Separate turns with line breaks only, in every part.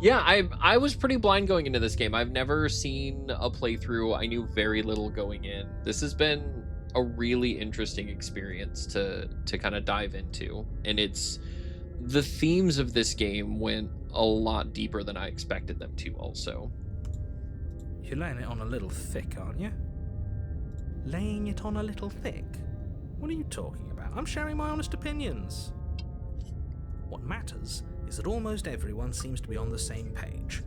Yeah, I was pretty blind going into this game. I've never seen a playthrough. I knew very little going in. This has been a really interesting experience to kind of dive into. And the themes of this game went a lot deeper than I expected them to also.
You're laying it on a little thick, aren't you? Laying it on a little thick? What are you talking about? I'm sharing my honest opinions. What matters is that almost everyone seems to be on the same page.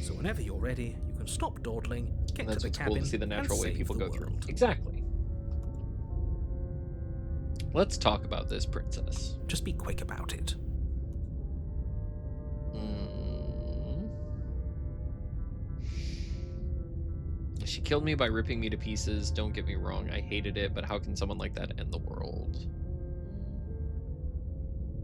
So whenever you're ready, you can stop dawdling, get to the cabin,
cool to see the natural way people go through.
World.
Exactly. Let's talk about this princess.
Just be quick about it.
She killed me by ripping me to pieces. Don't get me wrong, I hated it, but how can someone like that end the world?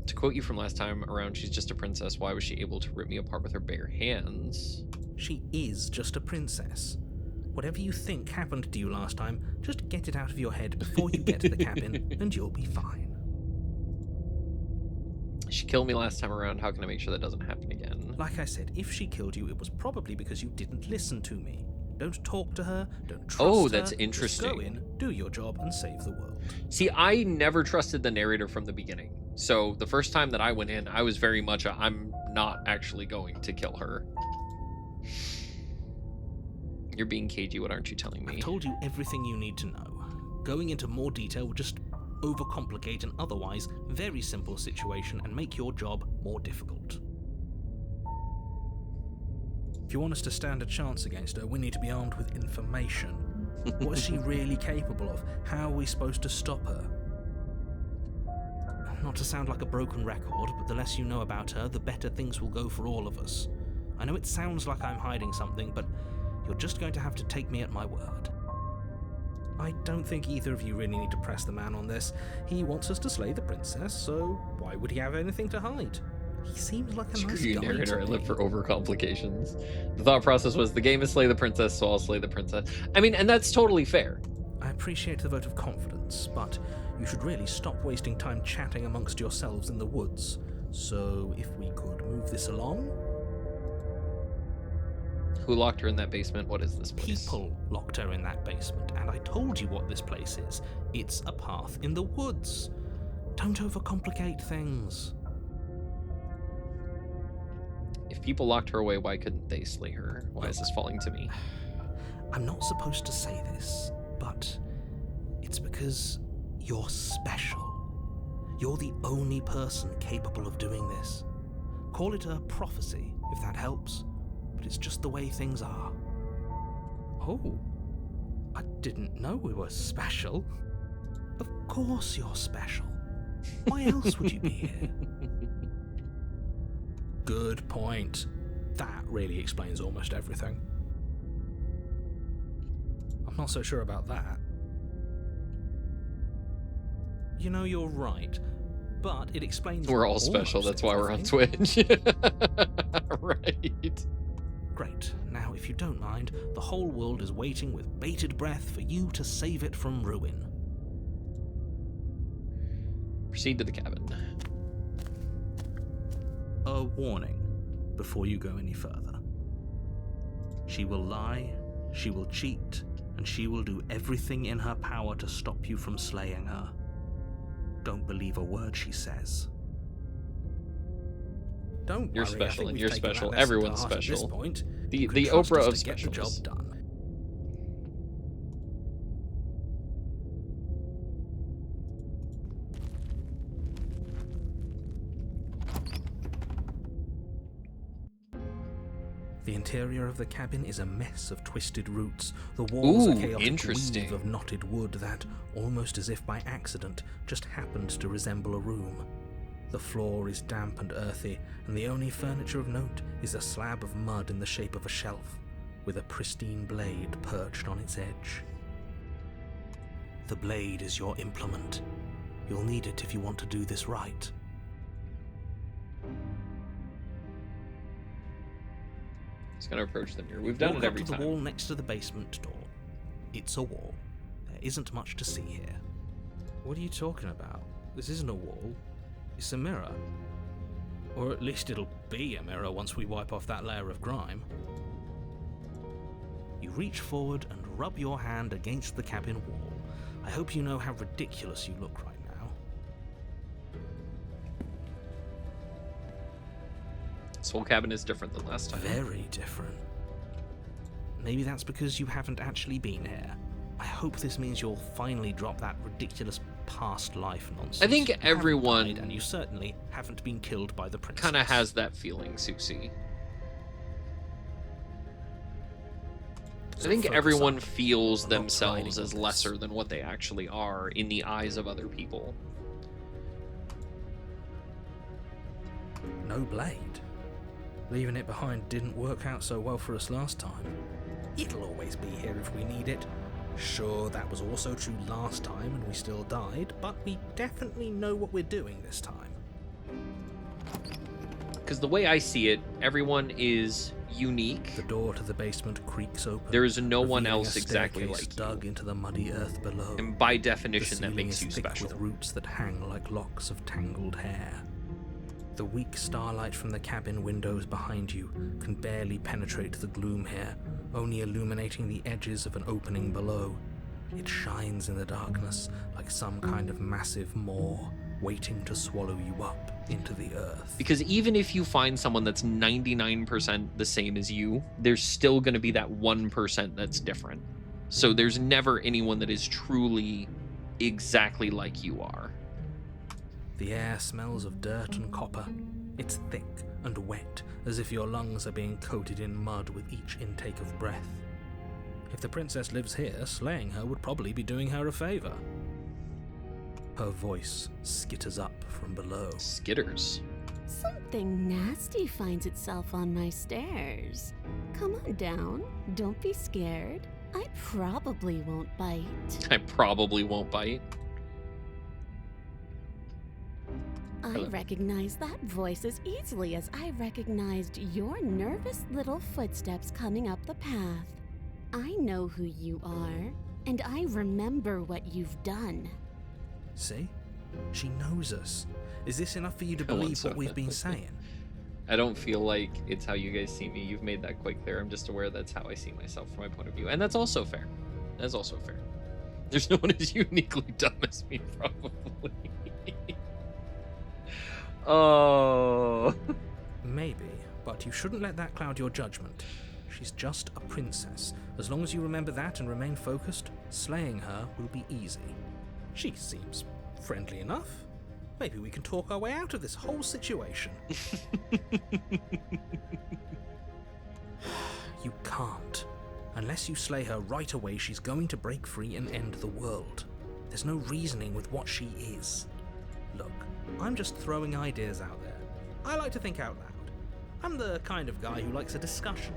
To quote you from last time around, she's just a princess. Why was she able to rip me apart with her bare hands?
She is just a princess. Whatever you think happened to you last time, just get it out of your head before you get to the cabin, and you'll be fine.
She killed me last time around. How can I make sure that doesn't happen again?
Like I said, if she killed you, it was probably because you didn't listen to me. Don't talk to her, don't trust her.
Oh, that's interesting.
Just go in, do your job, and save the world.
See, I never trusted the narrator from the beginning. So the first time that I went in, I was very much I'm not actually going to kill her. You're being cagey, what aren't you telling me?
I've told you everything you need to know. Going into more detail would just overcomplicate an otherwise very simple situation and make your job more difficult. If you want us to stand a chance against her, we need to be armed with information. What is she really capable of? How are we supposed to stop her? Not to sound like a broken record, but the less you know about her, the better things will go for all of us. I know it sounds like I'm hiding something, but you're just going to have to take me at my word. I don't think either of you really need to press the man on this. He wants us to slay the princess, so why would he have anything to hide? He seems like a nice guy.
Narrator, I live for overcomplications. The thought process was the game is slay the princess, so I'll slay the princess. I mean, and that's totally fair.
I appreciate the vote of confidence, but you should really stop wasting time chatting amongst yourselves in the woods. So if we could move this along?
Who locked her in that basement? What is this place?
People locked her in that basement, and I told you what this place is. It's a path in the woods. Don't overcomplicate things.
If people locked her away, why couldn't they slay her? Why is this falling to me?
I'm not supposed to say this, but it's because you're special. You're the only person capable of doing this. Call it a prophecy, if that helps, but it's just the way things are. Oh, I didn't know we were special. Of course you're special. Why else would you be here? Good point. That really explains almost everything. I'm not so sure about that. You know, you're right, but it explains...
We're all special, that's why we're on Twitch. Right.
Great. Now, if you don't mind, the whole world is waiting with bated breath for you to save it from ruin.
Proceed to the cabin.
A warning before you go any further. She will lie, she will cheat, and she will do everything in her power to stop you from slaying her. Don't believe a word she says. Don't
You're
worry,
special, and you're special. Everyone's special.
At this point.
The Oprah of
specials. Get the job done. The interior of the cabin is a mess of twisted roots. The walls are chaotic weave of knotted wood that, almost as if by accident, just happens to resemble a room. The floor is damp and earthy, and the only furniture of note is a slab of mud in the shape of a shelf, with a pristine blade perched on its edge. The blade is your implement. You'll need it if you want to do this right.
He's gonna approach them here. We've done it every time.
Walk up to the wall next to the basement door. It's a wall. There isn't much to see here. What are you talking about? This isn't a wall. It's a mirror. Or at least it'll be a mirror once we wipe off that layer of grime. You reach forward and rub your hand against the cabin wall. I hope you know how ridiculous you look right now.
This whole cabin is different than last time.
Very different. Maybe that's because you haven't actually been here. I hope this means you'll finally drop that ridiculous past life nonsense.
I think
You haven't
everyone
died, and you certainly haven't been killed by the princess.
kind of has that feeling, Susie. I think everyone feels themselves as lesser than what they actually are in the eyes of other people.
No blade. Leaving it behind didn't work out so well for us last time. It'll always be here if we need it. Sure, that was also true last time and we still died, but we definitely know what we're doing this time.
Because the way I see it, everyone is unique.
The door to the basement creaks open.
There is no one
revealing
else
a
exactly
staircase
like
dug
you.
into the muddy earth below.
And by
The
definition, that
ceiling
makes
is
you
thick
special.
with roots that hang like locks of tangled hair. The weak starlight from the cabin windows behind you can barely penetrate the gloom here, only illuminating the edges of an opening below. It shines in the darkness like some kind of massive maw, waiting to swallow you up into the earth.
Because even if you find someone that's 99% the same as you, there's still going to be that 1% that's different. So there's never anyone that is truly exactly like you are.
The air smells of dirt and copper. It's thick and wet, as if your lungs are being coated in mud with each intake of breath. If the princess lives here, slaying her would probably be doing her a favor. Her voice skitters up from below.
Skitters.
Something nasty finds itself on my stairs. Come on down. Don't be scared. I probably won't bite.
I probably won't bite.
I
Hello.
recognize that voice as easily as I recognized your nervous little footsteps coming up the path. I know who you are, and I remember what you've done.
See? She knows us. Is this enough for you to
Go on,
believe what
Sophia.
we've been saying?
I don't feel like it's how you guys see me. You've made that quite clear. I'm just aware that's how I see myself from my point of view. And that's also fair. That's also fair. There's no one as uniquely dumb as me, probably. Oh.
Maybe, but you shouldn't let that cloud your judgment. She's just a princess. As long as you remember that and remain focused, slaying her will be easy. She seems friendly enough. Maybe we can talk our way out of this whole situation. You can't. Unless you slay her right away, she's going to break free and end the world. There's no reasoning with what she is. Look, I'm just throwing ideas out there. I like to think out loud. I'm the kind of guy who likes a discussion.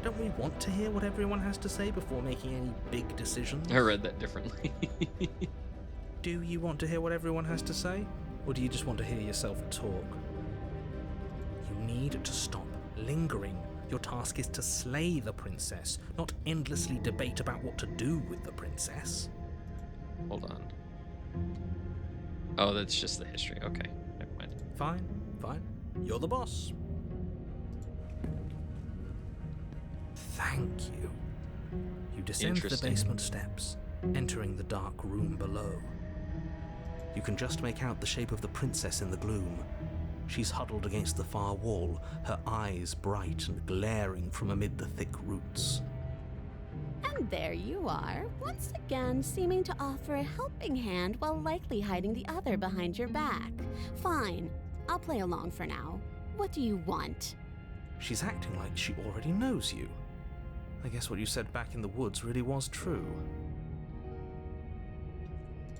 Don't we want to hear what everyone has to say before making any big decisions?
I read that differently.
Do you want to hear what everyone has to say? Or do you just want to hear yourself talk? You need to stop lingering. Your task is to slay the princess, not endlessly debate about what to do with the princess.
Hold on. Oh, that's just the history. Okay, never mind.
Fine, fine. You're the boss. Thank you. You descend the
Interesting.
basement steps, entering the dark room below. You can just make out the shape of the princess in the gloom. She's huddled against the far wall, her eyes bright and glaring from amid the thick roots.
And there you are, once again seeming to offer a helping hand while likely hiding the other behind your back. Fine, I'll play along for now. What do you want?
She's acting like she already knows you. I guess what you said back in the woods really was true.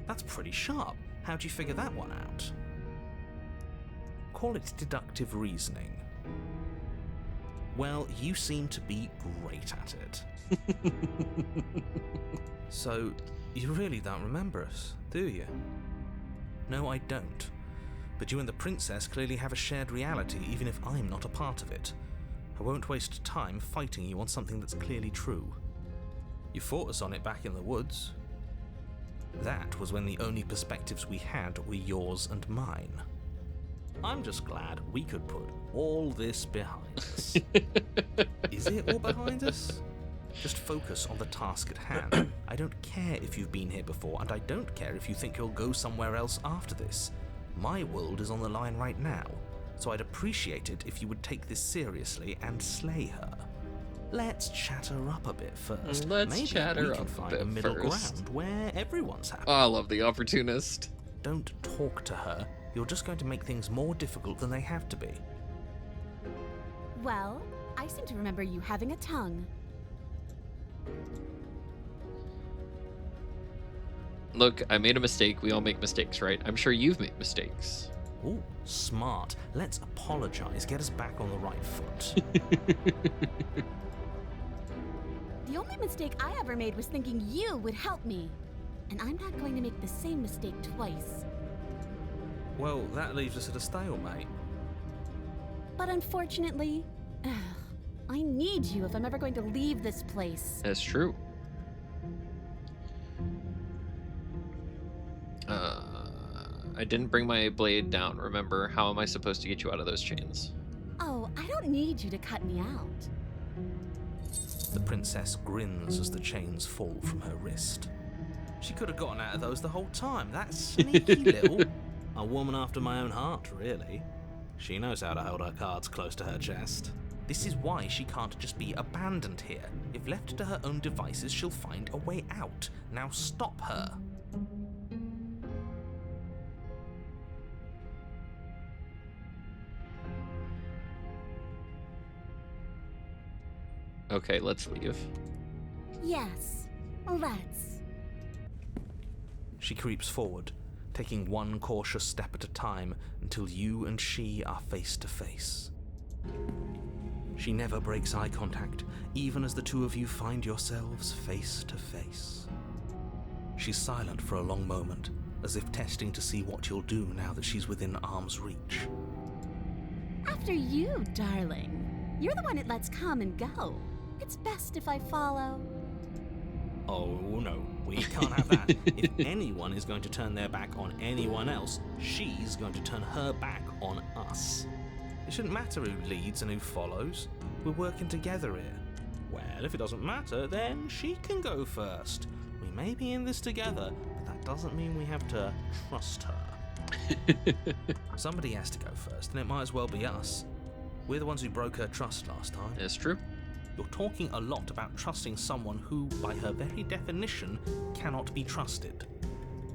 That's pretty sharp. How'd you figure that one out? Call it deductive reasoning. Well, you seem to be great at it. So, you really don't remember us, do you? No, I don't. But you and the princess clearly have a shared reality, even if I'm not a part of it. I won't waste time fighting you on something that's clearly true. You fought us on it back in the woods. That was when the only perspectives we had were yours and mine. I'm just glad we could put all this behind us. Is it all behind us? Just focus on the task at hand. I don't care if you've been here before, and I don't care if you think you'll go somewhere else after this. My world is on the line right now, so I'd appreciate it if you would take this seriously and slay her. Let's chat her up a bit first.
Maybe
chat her up a bit find a middle ground where everyone's happy.
Oh, I love the opportunist.
Don't talk to her. You're just going to make things more difficult than they have to be.
Well, I seem to remember you having a tongue.
Look, I made a mistake. We all make mistakes, right? I'm sure you've made mistakes.
Ooh, smart. Let's apologize. Get us back on the right foot.
The only mistake I ever made was thinking you would help me. And I'm not going to make the same mistake twice.
Well, that leaves us at a stalemate.
But unfortunately, I need you if I'm ever going to leave this place.
That's true. I didn't bring my blade down, remember? How am I supposed to get you out of those chains?
Oh, I don't need you to cut me out.
The princess grins as the chains fall from her wrist. She could have gotten out of those the whole time. That sneaky little... A woman after my own heart, really. She knows how to hold her cards close to her chest. This is why she can't just be abandoned here. If left to her own devices, she'll find a way out. Now stop her.
Okay, let's leave.
Yes, let's.
She creeps forward, taking one cautious step at a time until you and she are face to face. She never breaks eye contact, even as the two of you find yourselves face to face. She's silent for a long moment, as if testing to see what you'll do now that she's within arm's reach.
After you, darling. You're the one it lets come and go. It's best if I follow.
Oh no, we can't have that. If anyone is going to turn their back on anyone else, she's going to turn her back on us. It shouldn't matter who leads and who follows. We're working together here. Well, if it doesn't matter, then she can go first. We may be in this together, but that doesn't mean we have to trust her. Somebody has to go first, and it might as well be us. We're the ones who broke her trust last time.
That's true.
You're talking a lot about trusting someone who, by her very definition, cannot be trusted.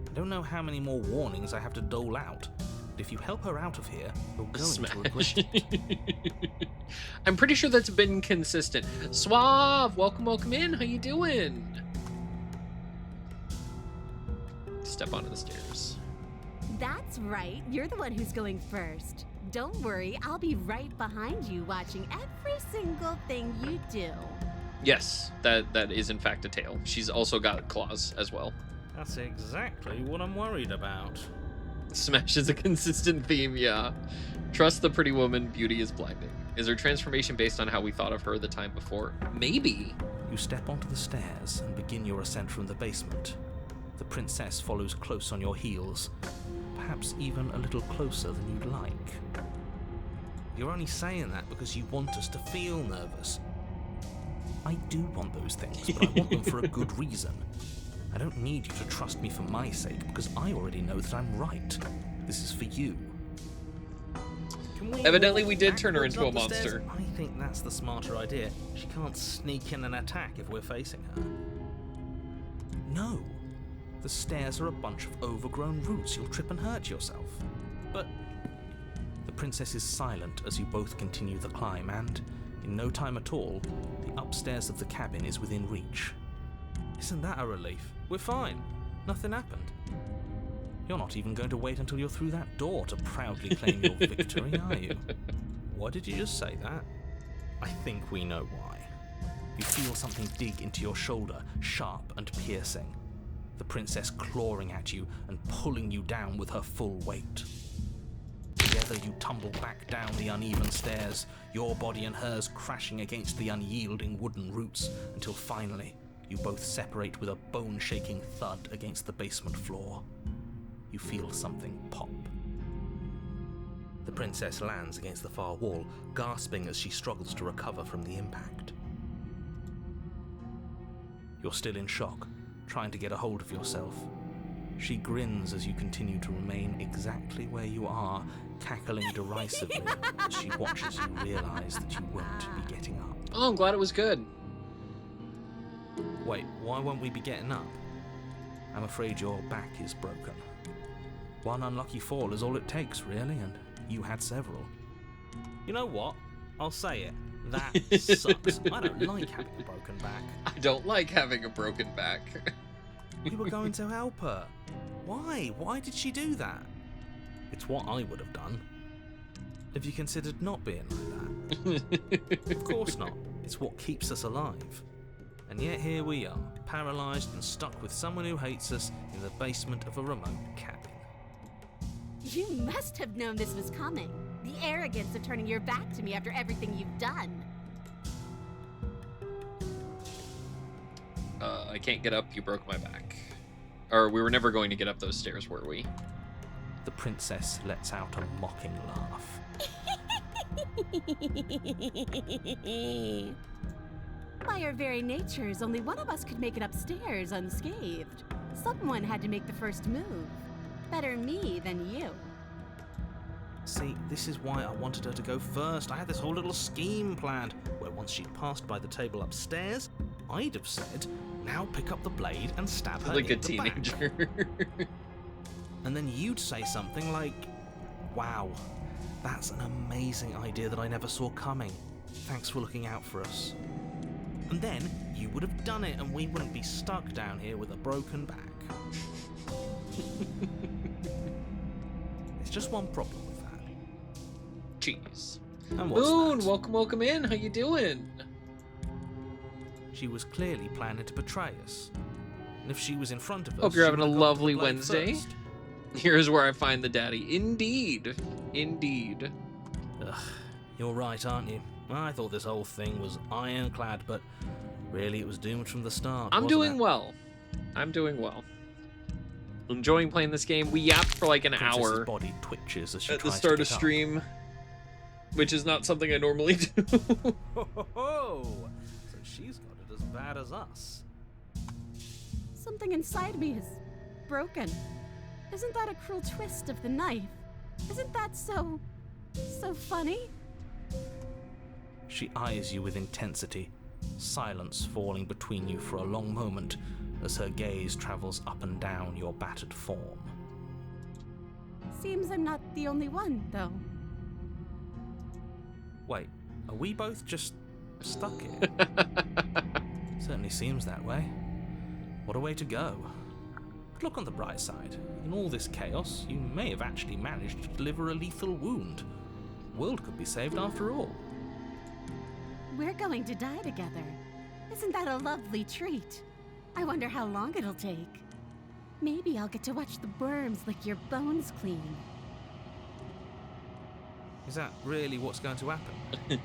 I don't know how many more warnings I have to dole out, but if you help her out of here, you're going to regret it.
I'm pretty sure that's been consistent. Suave, welcome in. How you doing? Step onto the stairs.
That's right. You're the one who's going first. Don't worry, I'll be right behind you watching every single thing you do.
Yes, that is in fact a tail. She's also got claws as well.
That's exactly what I'm worried about.
Smash is a consistent theme, yeah. Trust the pretty woman, beauty is blinding. Is her transformation based on how we thought of her the time before? Maybe.
You step onto the stairs and begin your ascent from the basement. The princess follows close on your heels, perhaps even a little closer than you'd like. You're only saying that because you want us to feel nervous. I do want those things, but I want them for a good reason. I don't need you to trust me for my sake, because I already know that I'm right. This is for you.
Evidently we did turn her into a monster.
I think that's the smarter idea. She can't sneak in and attack if we're facing her. No. The stairs are a bunch of overgrown roots. You'll trip and hurt yourself. But the princess is silent as you both continue the climb, and in no time at all, the upstairs of the cabin is within reach. Isn't that a relief? We're fine. Nothing happened. You're not even going to wait until you're through that door to proudly claim your victory, are you? Why did you just say that? I think we know why. You feel something dig into your shoulder, sharp and piercing. The princess clawing at you and pulling you down with her full weight. Together you tumble back down the uneven stairs, your body and hers crashing against the unyielding wooden roots, until finally you both separate with a bone-shaking thud against the basement floor. You feel something pop. The princess lands against the far wall, gasping as she struggles to recover from the impact. You're still in shock, trying to get a hold of yourself. She grins as you continue to remain exactly where you are, cackling derisively as she watches you realise that you won't be getting up.
Oh, I'm glad it was good.
Wait, why won't we be getting up? I'm afraid your back is broken. One unlucky fall is all it takes, really, and you had several. You know what? I'll say it. That sucks. I don't like having a broken back.
I don't like having a broken back.
We were going to help her. Why? Why did she do that? It's what I would have done. Have you considered not being like that? Of course not. It's what keeps us alive. And yet here we are, paralysed and stuck with someone who hates us in the basement of a remote cabin.
You must have known this was coming. The arrogance of turning your back to me after everything you've done.
I can't get up, you broke my back. Or we were never going to get up those stairs, were we?
The princess lets out a mocking laugh.
By our very natures, only one of us could make it upstairs unscathed. Someone had to make the first move. Better me than you.
See, this is why I wanted her to go first. I had this whole little scheme planned, where once she'd passed by the table upstairs, I'd have said, now pick up the blade and stab her
like a
in the back.
teenager.
And then you'd say something like, wow, that's an amazing idea that I never saw coming. Thanks for looking out for us. And then you would have done it and we wouldn't be stuck down here with a broken back. There's just one problem with that.
Jeez.
And what's
Moon,
that?
welcome in. How you doing?
She was clearly planning to betray us. And if she was in front of us,
Hope you're
she
having a
would have gone for the
lovely
blade
Wednesday.
first.
Here's where I find the daddy. Indeed. Indeed.
Ugh, you're right, aren't you? I thought this whole thing was ironclad, but really it was doomed from the start.
I'm
wasn't
doing
it?
well. I'm doing well. Enjoying playing this game. We yapped for like an
Princess's
hour
body twitches as she
at the
tries
start
to
of
get up.
stream, which is not something I normally do.
Ho, ho, ho. So she's got it as bad as us.
Something inside me is broken. Isn't that a cruel twist of the knife? Isn't that so funny?
She eyes you with intensity, silence falling between you for a long moment as her gaze travels up and down your battered form.
Seems I'm not the only one, though.
Wait, are we both just stuck here? Certainly seems that way. What a way to go. But look on the bright side. In all this chaos, you may have actually managed to deliver a lethal wound. The world could be saved after all.
We're going to die together. Isn't that a lovely treat? I wonder how long it'll take. Maybe I'll get to watch the worms lick your bones clean.
Is that really what's going to happen?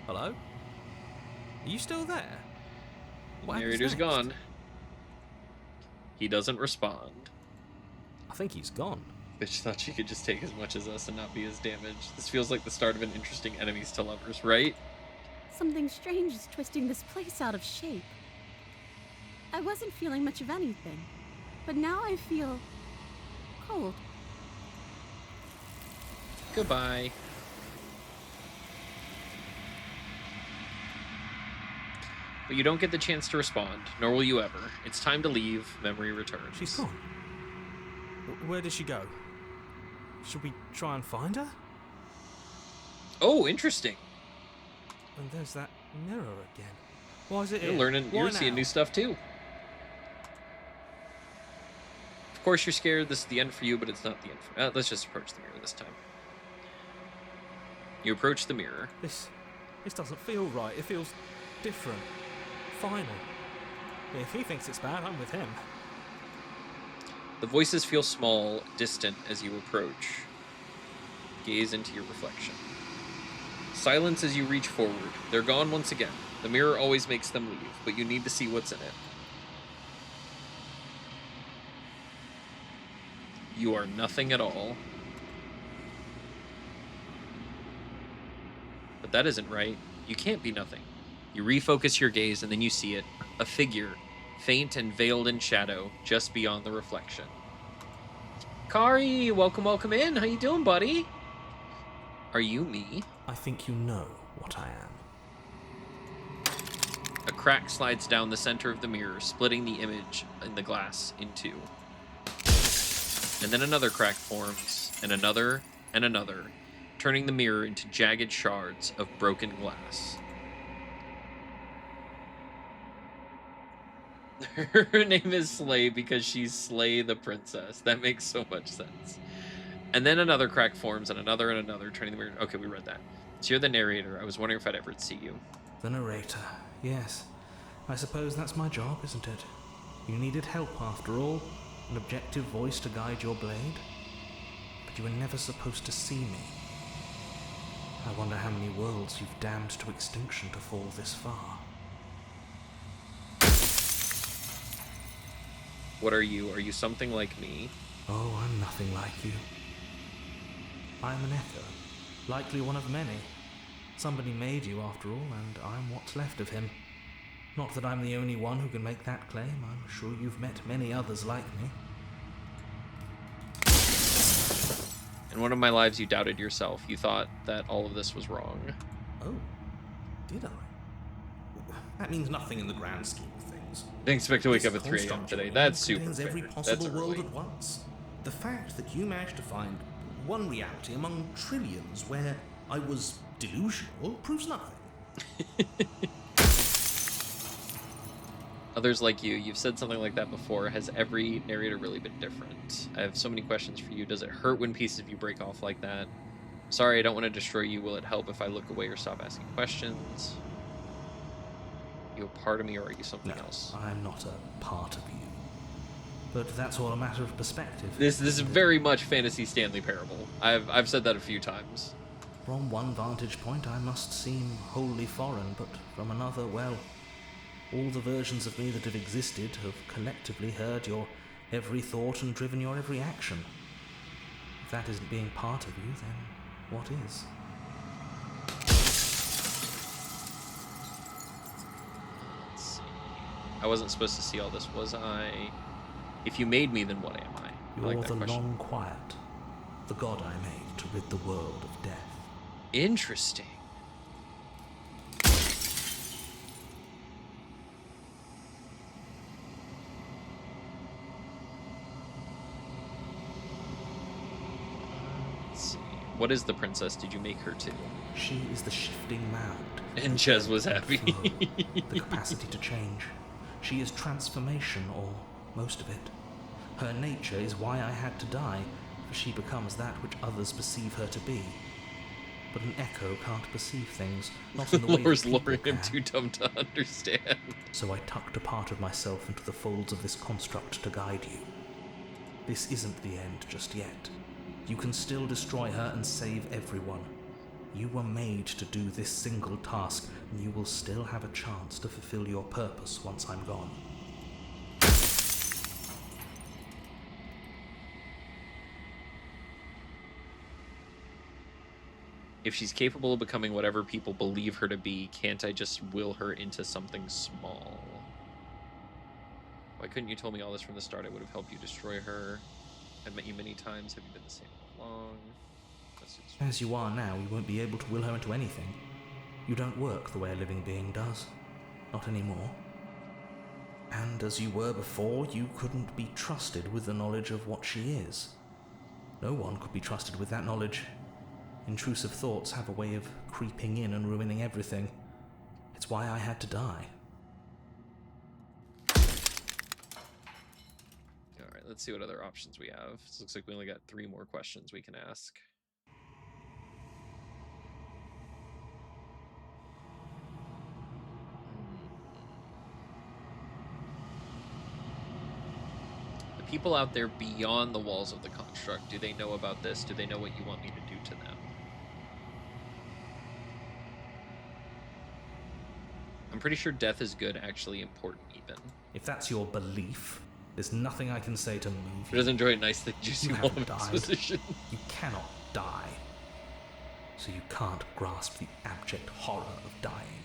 Hello? Are you still there? What happens
Narrator's
next?
gone. He doesn't respond.
I think he's gone.
Bitch thought she could just take as much as us and not be as damaged. This feels like the start of an interesting enemies to lovers, right?
Something strange is twisting this place out of shape. I wasn't feeling much of anything, but now I feel cold.
Goodbye. But you don't get the chance to respond, nor will you ever. It's time to leave. Memory returns.
She's gone. Where did she go? Should we try and find her?
Oh, interesting.
And there's that mirror again. Why is it
You're
here?
learning.
Why
You're seeing
now?
new stuff too. Of course, you're scared. This is the end for you, but it's not the end. For, let's just approach the mirror this time. You approach the mirror.
This doesn't feel right. It feels different. Final. If he thinks it's bad, I'm with him.
The voices feel small, distant as you approach. Gaze into your reflection. Silence as you reach forward. They're gone once again. The mirror always makes them leave, but you need to see what's in it. You are nothing at all. that isn't right. You can't be nothing. You refocus your gaze, and then you see it. A figure, faint and veiled in shadow, just beyond the reflection. Kari, welcome in. How you doing, buddy? Are you me?
I think you know what I am.
A crack slides down the center of the mirror, splitting the image in the glass in two. And then another crack forms, and another, turning the mirror into jagged shards of broken glass. Her name is Slay because she's Slay the princess. That makes so much sense. And then another crack forms, and another, turning the mirror. Okay, we read that. So you're the narrator. I was wondering if I'd ever see you.
The narrator. Yes. I suppose that's my job, isn't it? You needed help after all. An objective voice to guide your blade. But you were never supposed to see me. I wonder how many worlds you've damned to extinction to fall this far.
What are you? Are you something like me?
Oh, I'm nothing like you. I'm an echo. Likely one of many. Somebody made you after all, and I'm what's left of him. Not that I'm the only one who can make that claim. I'm sure you've met many others like me.
In one of my lives, you doubted yourself. You thought that all of this was wrong.
Oh, did I? That means nothing in the grand scheme of things.
Didn't expect to wake up at 3 a.m. today. That's super
fair. Every possible
That's
world
early.
at once. The fact that you managed to find one reality among trillions where I was delusional proves nothing.
Others like you've said something like that before. Has every narrator really been different? I have so many questions for you. Does it hurt when pieces of you break off like that? Sorry, I don't want to destroy you. Will it help if I look away or stop asking questions? You a part of me, or are you something else?
I'm not a part of you. But that's all a matter of perspective.
This is very much Fantasy Stanley Parable. I've said that a few times.
From one vantage point, I must seem wholly foreign, but from another, well, all the versions of me that have existed have collectively heard your every thought and driven your every action. If that isn't being part of you, then what is?
Let's see. I wasn't supposed to see all this, was I? If you made me, then what am I?
You're
like
the
question.
long quiet, the god I made to rid the world of death.
Interesting. Let's see. What is the princess? Did you make her too?
She is the shifting mound.
And Ches was happy.
The capacity to change. She is transformation, or most of it. Her nature is why I had to die, for she becomes that which others perceive her to be. But an echo can't perceive things, not in the way
Lore's
that people
luring him
can.
too dumb to understand.
So I tucked a part of myself into the folds of this construct to guide you. This isn't the end just yet. You can still destroy her and save everyone. You were made to do this single task, and you will still have a chance to fulfill your purpose once I'm gone.
If she's capable of becoming whatever people believe her to be, can't I just will her into something small? Why couldn't you tell me all this from the start? I would have helped you destroy her. I've met you many times. Have you been the same all along?
As you are now, you won't be able to will her into anything. You don't work the way a living being does. Not anymore. And as you were before, you couldn't be trusted with the knowledge of what she is. No one could be trusted with that knowledge. Intrusive thoughts have a way of creeping in and ruining everything. It's why I had to die.
Alright, let's see what other options we have. This looks like we only got 3 more questions we can ask. The people out there beyond the walls of the construct, do they know about this? Do they know what you want me to do to them? I'm pretty sure death is good, actually important even.
If that's your belief, there's nothing I can say to move
She
you.
doesn't enjoy a nice, thick, juicy
You
wall
haven't
of
died.
exposition.
You cannot die. so you can't grasp the abject horror of dying.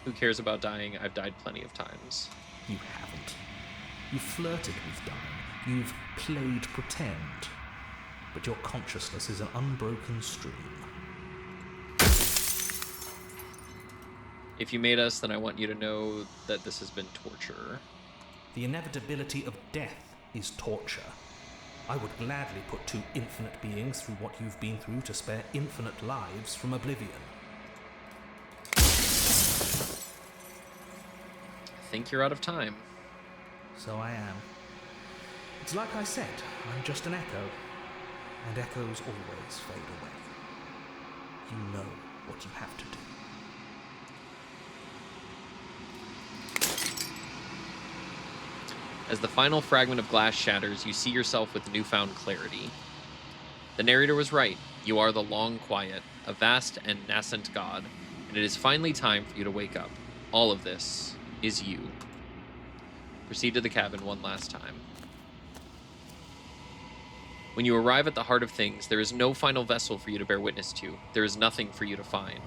Who cares about dying? I've died plenty of times.
You haven't. You've flirted with dying. You've played pretend. But your consciousness is an unbroken stream.
If you made us, then I want you to know that this has been torture.
The inevitability of death is torture. I would gladly put two infinite beings through what you've been through to spare infinite lives from oblivion.
I think you're out of time.
So I am. It's like I said, I'm just an echo. And echoes always fade away. You know what you have to do.
As the final fragment of glass shatters, you see yourself with newfound clarity. The narrator was right. You are the Long Quiet, a vast and nascent god, and it is finally time for you to wake up. All of this is you. Proceed to the cabin one last time. When you arrive at the heart of things, there is no final vessel for you to bear witness to. There is nothing for you to find.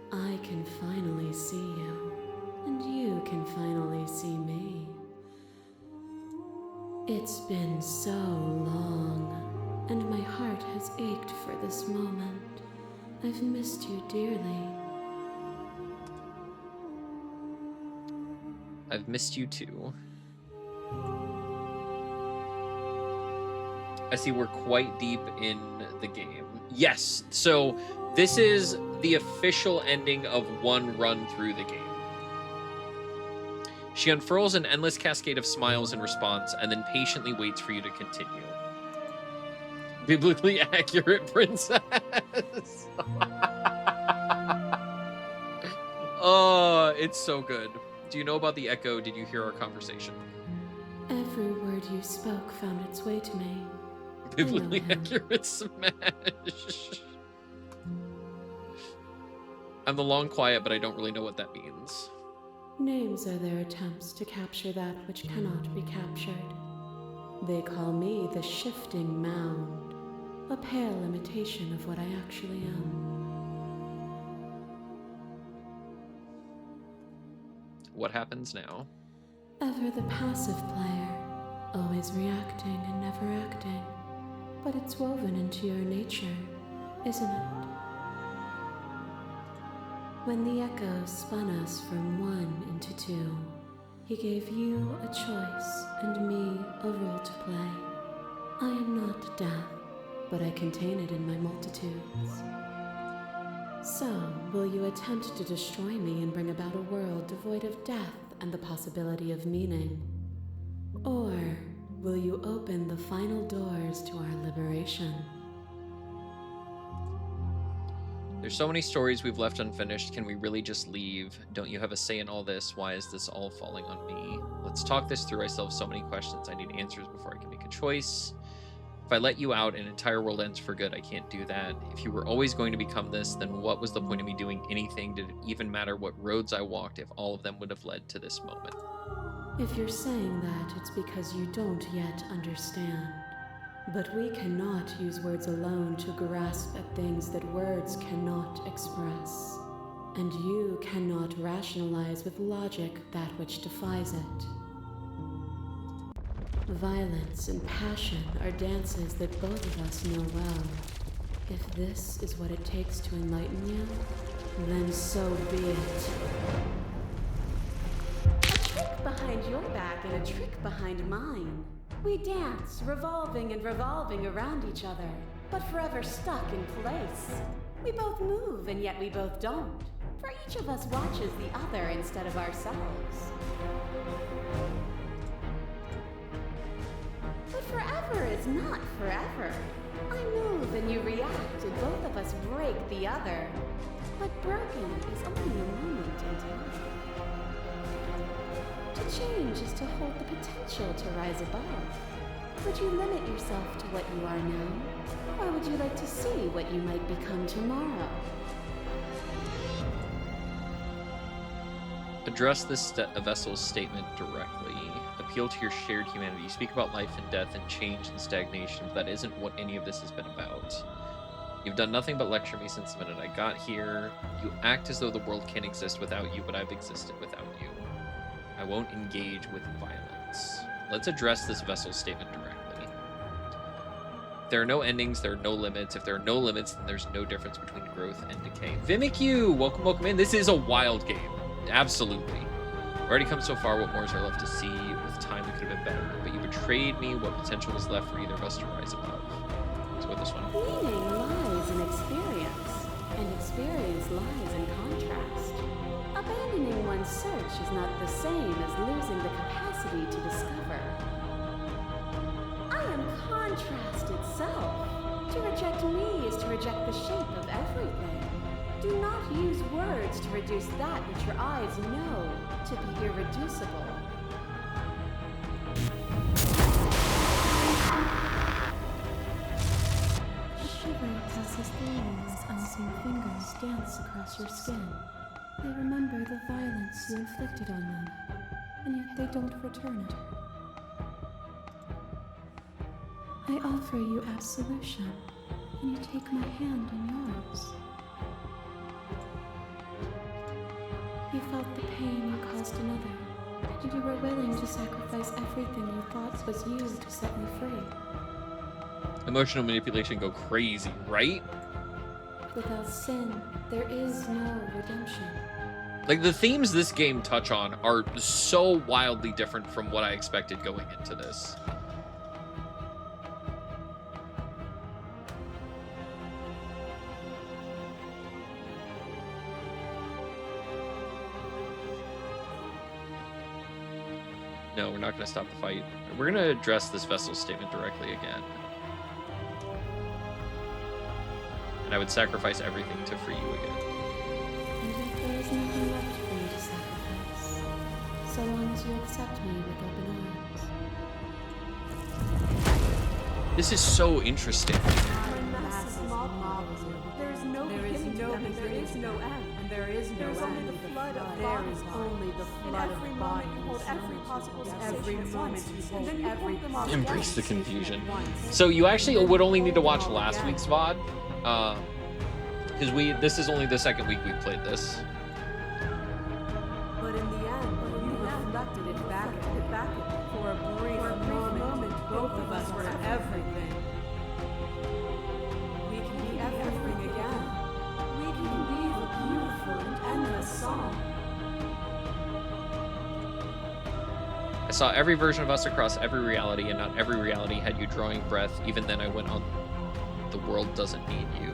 I can finally see you, and you can finally see me. It's been so long, and my heart has ached for this moment. I've missed you dearly.
I've missed you too. I see we're quite deep in the game. Yes, so this is the official ending of one run through the game. She unfurls an endless cascade of smiles in response and then patiently waits for you to continue. Biblically accurate princess. Oh, it's so good. Do you know about the echo? Did you hear our conversation?
Every word you spoke found its way to me.
Biblically accurate smash. I'm the Long Quiet, but I don't really know what that means.
Names are their attempts to capture that which cannot be captured. They call me the Shifting Mound, a pale imitation of what I actually am.
What happens now?
Ever the passive player, always reacting and never acting. But it's woven into your nature, isn't it? When the echo spun us from one into two, he gave you a choice and me a role to play. I am not death, but I contain it in my multitudes. So, will you attempt to destroy me and bring about a world devoid of death and the possibility of meaning? Or will you open the final doors to our liberation?
There's so many stories we've left unfinished. Can we really just leave? Don't you have a say in all this? Why is this all falling on me? Let's talk this through. I still have so many questions. I need answers before I can make a choice. If I let you out, an entire world ends for good. I can't do that. If you were always going to become this, then what was the point of me doing anything? Did it even matter what roads I walked if all of them would have led to this moment?
If you're saying that, it's because you don't yet understand. But we cannot use words alone to grasp at things that words cannot express. And you cannot rationalize with logic that which defies it. Violence and passion are dances that both of us know well. If this is what it takes to enlighten you, then so be it.
A trick behind your back and a trick behind mine. We dance, revolving and revolving around each other, but forever stuck in place. We both move, and yet we both don't. For each of us watches the other instead of ourselves. But forever is not forever. I move and you react, and both of us break the other. But broken is only a moment in time. To
change is to hold the potential to rise above. Would you limit yourself to what you are now? Or would you like to see what you might become tomorrow?
Address this vessel's statement directly. Appeal to your shared humanity. You speak about life and death and change and stagnation, but that isn't what any of this has been about. You've done nothing but lecture me since the minute I got here. You act as though the world can't exist without you, but I've existed without you. I won't engage with violence. Let's address this vessel's statement directly. If there are no endings, there are no limits. If there are no limits, then there's no difference between growth and decay. Vimiq, welcome in. This is a wild game. Absolutely. Already come so far, what more is there left to see? With time, it could have been better. But you betrayed me. What potential was left for either of us to rise above? Let's go with this one.
Meaning lies in experience, and experience lies in contrast. Abandoning one's search is not the same as losing the capacity to discover. I am contrast itself. To reject me is to reject the shape of everything. Do not use words to reduce that which your eyes know to be irreducible. Shivers as his thorns, unseen fingers dance across your skin. They remember the violence you inflicted on them, and yet they don't return it. I offer you absolution, and you take my hand in yours. You felt the pain you caused another, and you were willing to sacrifice everything you thought was you to set me free.
Emotional manipulation go crazy, right?
Without sin, there is no redemption.
Like, the themes this game touch on are so wildly different from what I expected going into this. No, we're not going to stop the fight. We're going to address this vessel statement directly again. And I would sacrifice everything to free you again.
And yet there is nothing left for you to sacrifice, so long as you accept me with open arms.
This is so interesting.
There is no beginning, there is no end. And there is no end. Only the flood of
There is only the flood of bodies.
You hold every possible
Every moment you hold every possible.
Embrace the confusion. So you actually would only need to watch last week's VOD, because this is only the second week we've played this.
But in the end, you reflected it back at me. For a brief moment, both of us were everything. We can be everything again. We can weave a beautiful and endless song.
I saw every version of us across every reality, and not every reality had you drawing breath. Even then I went on, the world doesn't need you.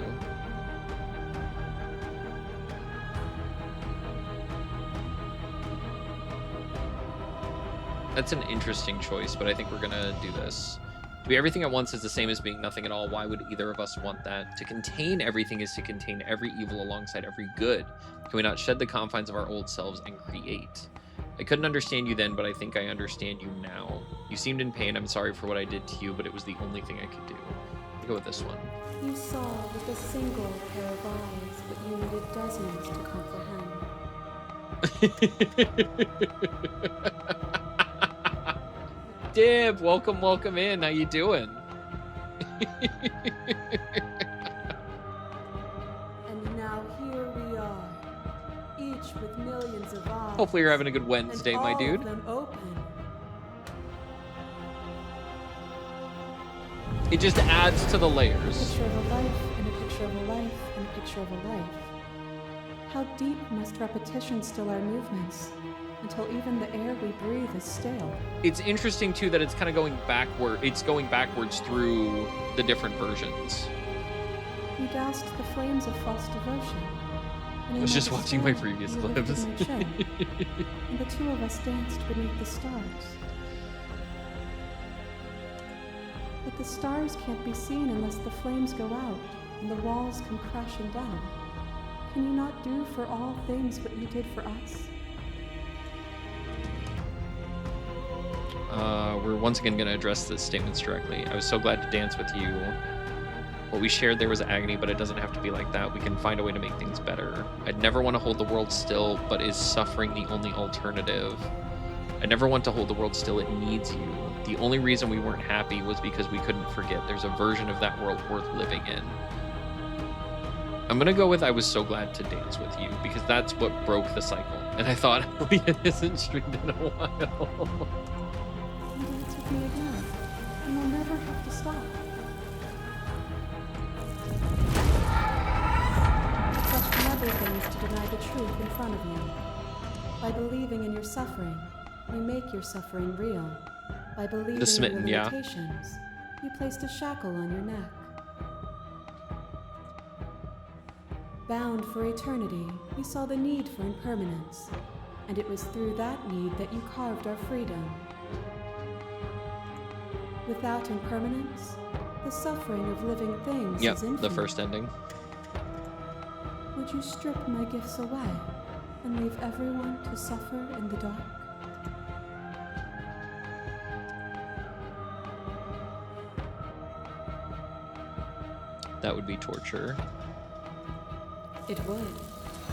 That's an interesting choice, but I think we're gonna do this. To be everything at once is the same as being nothing at all. Why would either of us want that? To contain everything is to contain every evil alongside every good. Can we not shed the confines of our old selves and create? I couldn't understand you then, but I think I understand you now. You seemed in pain. I'm sorry for what I did to you, but it was the only thing I could do. I'll go with this one.
You saw with a single pair of eyes what you needed dozens to comprehend.
Dib, welcome in. How you doing?
And now here we are, each with millions of eyes.
Hopefully you're having a good Wednesday, my dude.
And all of them open.
It just adds to the
A
layers.
picture of a life, and a picture of a life, and a picture of a life. How deep must repetition still our movements, until even the air we breathe is stale?
It's interesting too that it's kind of going backward. It's going backwards through the different versions.
You doused the flames of false devotion.
I was just watching my previous clips.
And the two of us danced beneath the stars. But the stars can't be seen unless the flames go out and the walls come crashing down. Can you not do for all things what you did for us?
We're once again going to address the statements directly. I was so glad to dance with you. What we shared there was agony, but it doesn't have to be like that. We can find a way to make things better. I'd never want to hold the world still, but is suffering the only alternative? I never want to hold the world still. It needs you. The only reason we weren't happy was because we couldn't forget. There's a version of that world worth living in. I'm going to go with I was so glad to dance with you, because that's what broke the cycle. And I thought, Leah hasn't streamed in a while.
You dance with me again, and we'll never have to stop. The question of everything is to deny the truth in front of you. By believing in your suffering, you make your suffering real. By believing in your limitations, you placed a shackle on your neck. Bound for eternity, you saw the need for impermanence, and it was through that need that you carved our freedom. Without impermanence, the suffering of living things is infinite.
The first ending.
Would you strip my gifts away and leave everyone to suffer in the dark?
That would be torture.
It would.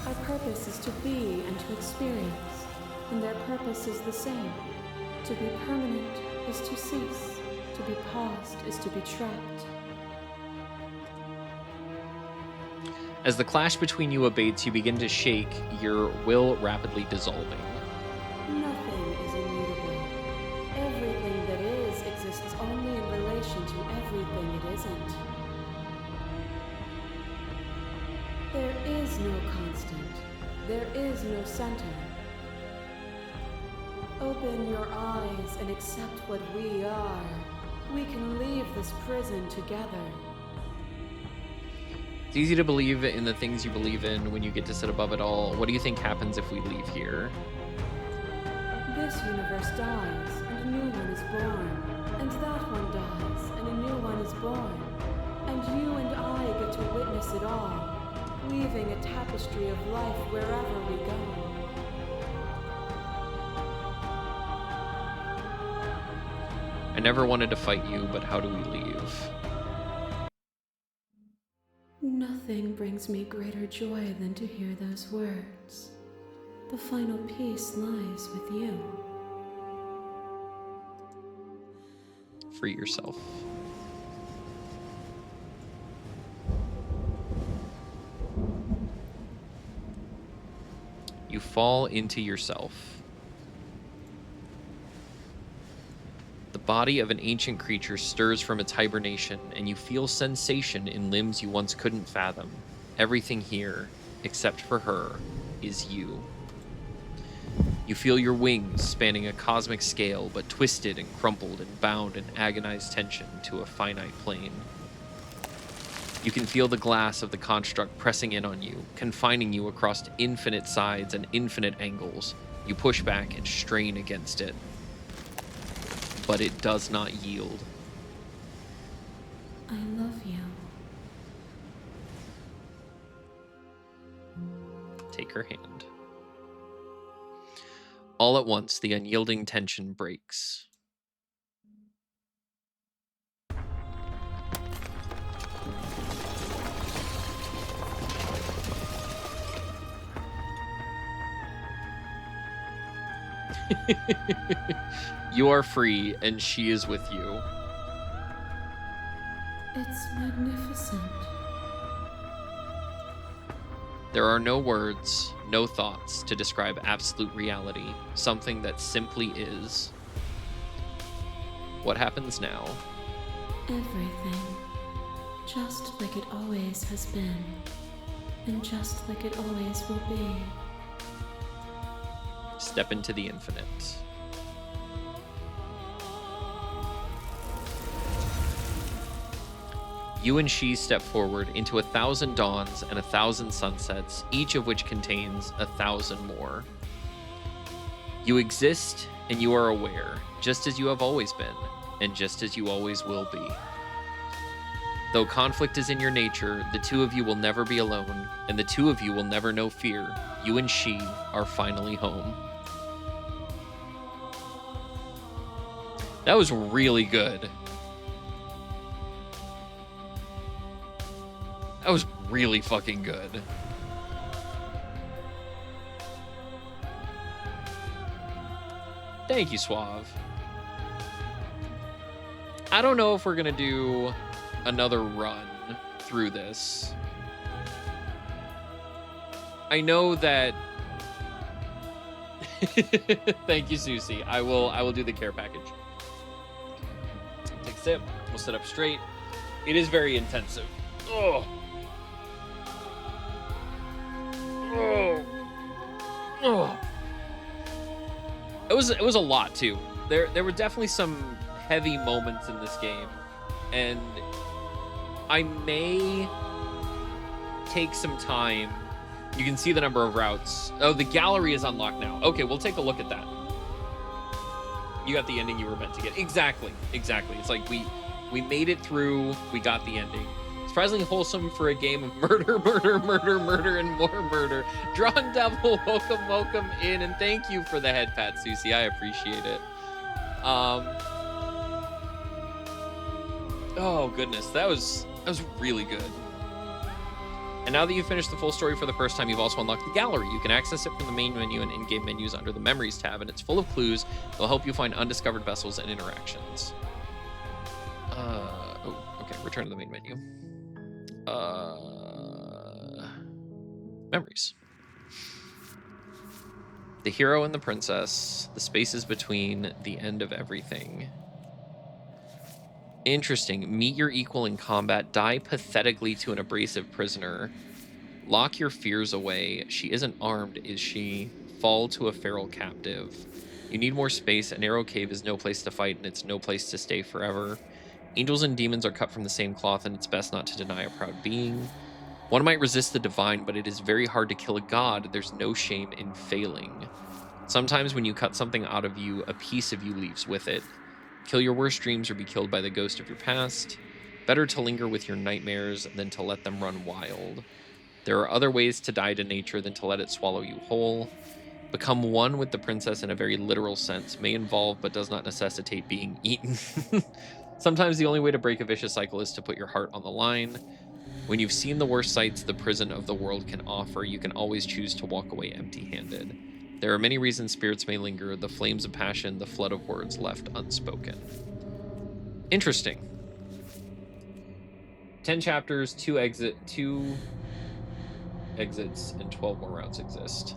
Our purpose is to be and to experience, and their purpose is the same. To be permanent is to cease. To be paused is to be trapped.
As the clash between you abates, you begin to shake, your will rapidly dissolving.
Nothing is immutable. Everything that is exists only in relation to everything it isn't. There is no constant. There is no center. Open your eyes and accept what we are. We can leave this prison together.
It's easy to believe in the things you believe in when you get to sit above it all. What do you think happens if we leave here?
This universe dies, and a new one is born. And that one dies, and a new one is born. And you and I get to witness it all, weaving a tapestry of life wherever we go.
I never wanted to fight you, but how do we leave?
Nothing brings me greater joy than to hear those words. The final peace lies with you.
Free yourself. You fall into yourself. The body of an ancient creature stirs from its hibernation, and you feel sensation in limbs you once couldn't fathom. Everything here, except for her, is you. You feel your wings spanning a cosmic scale, but twisted and crumpled and bound in agonized tension to a finite plane. You can feel the glass of the construct pressing in on you, confining you across infinite sides and infinite angles. You push back and strain against it, but it does not yield.
I love you.
Take her hand. All at once, the unyielding tension breaks. You are free, and she is with you.
It's magnificent.
There are no words, no thoughts to describe absolute reality, something that simply is. What happens now?
Everything. Just like it always has been. And just like it always will be.
Step into the infinite. You and she step forward into 1,000 dawns and 1,000 sunsets, each of which contains 1,000 more. You exist and you are aware, just as you have always been, and just as you always will be. Though conflict is in your nature, the two of you will never be alone, and the two of you will never know fear. You and she are finally home. That was really good. That was really fucking good. Thank you, Suave. I don't know if we're gonna do another run through this. I know that. Thank you, Susie. I will do the care package. Take a sip. We'll sit up straight. It is very intensive. Oh. Oh. Oh. It was a lot too. There were definitely some heavy moments in this game, and I may take some time. You can see the number of routes. Oh, the gallery is unlocked now. Okay, we'll take a look at that. You got the ending you were meant to get. Exactly. It's like we made it through. We got the ending. Surprisingly wholesome for a game of murder, and more murder. Drawn Devil, welcome in, and thank you for the head pat, Susie. I appreciate it. Oh goodness, that was really good. And now that you've finished the full story for the first time, you've also unlocked the gallery. You can access it from the main menu and in-game menus under the Memories tab, and it's full of clues that will help you find undiscovered vessels and interactions. Okay, return to the main menu. Memories. The hero and the princess, the spaces between, the end of everything. Interesting. Meet your equal in combat, die pathetically to an abrasive prisoner. Lock your fears away. She isn't armed, is she? Fall to a feral captive. You need more space. A narrow cave is no place to fight, and it's no place to stay forever. Angels and demons are cut from the same cloth, and it's best not to deny a proud being. One might resist the divine, but it is very hard to kill a god. There's no shame in failing. Sometimes when you cut something out of you, a piece of you leaves with it. Kill your worst dreams or be killed by the ghost of your past. Better to linger with your nightmares than to let them run wild. There are other ways to die to nature than to let it swallow you whole. Become one with the princess in a very literal sense, may involve but does not necessitate being eaten. Sometimes the only way to break a vicious cycle is to put your heart on the line. When you've seen the worst sights the prison of the world can offer, you can always choose to walk away empty-handed. There are many reasons spirits may linger, the flames of passion, the flood of words left unspoken. Interesting. 10 chapters, 2 exits, and 12 more routes exist.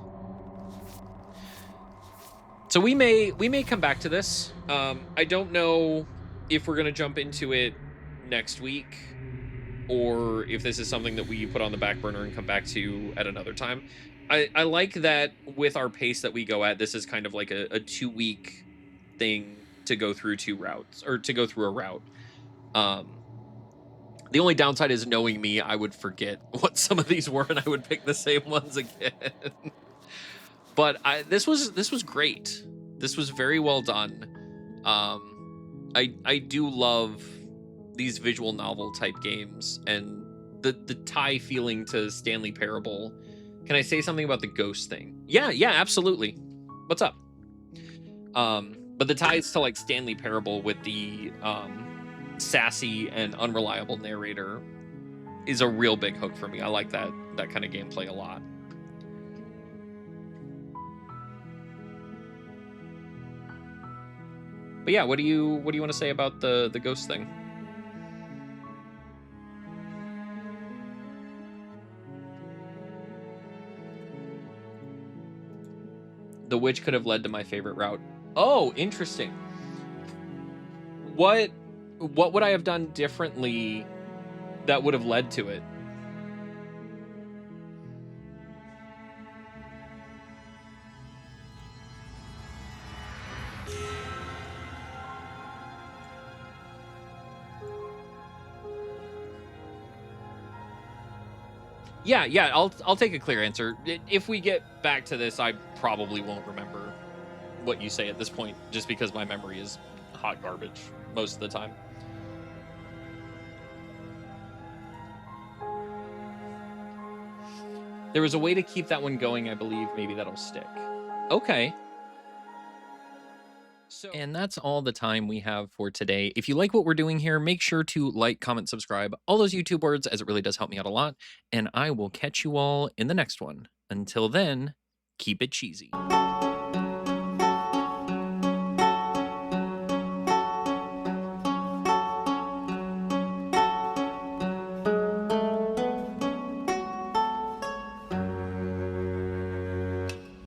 So we may come back to this. I don't know if we're going to jump into it next week, or if this is something that we put on the back burner and come back to at another time. I like that with our pace that we go at, this is kind of like a 2-week thing to go through 2 routes, or to go through a route. The only downside is, knowing me, I would forget what some of these were and I would pick the same ones again. But this was great. This was very well done. I do love these visual novel type games, and the tie feeling to Stanley Parable. Can I say something about the ghost thing? Yeah, absolutely. What's up? But the ties to like Stanley Parable with the sassy and unreliable narrator is a real big hook for me. I like that kind of gameplay a lot. But yeah, what do you want to say about the ghost thing? The witch could have led to my favorite route. Oh, interesting. What would I have done differently that would have led to it? Yeah, I'll take a clear answer. If we get back to this, I probably won't remember what you say at this point, just because my memory is hot garbage most of the time. There was a way to keep that one going, I believe. Maybe that'll stick. Okay. And that's all the time we have for today. If you like what we're doing here, make sure to like, comment, subscribe, all those YouTube words, as it really does help me out a lot. And I will catch you all in the next one. Until then, keep it cheesy.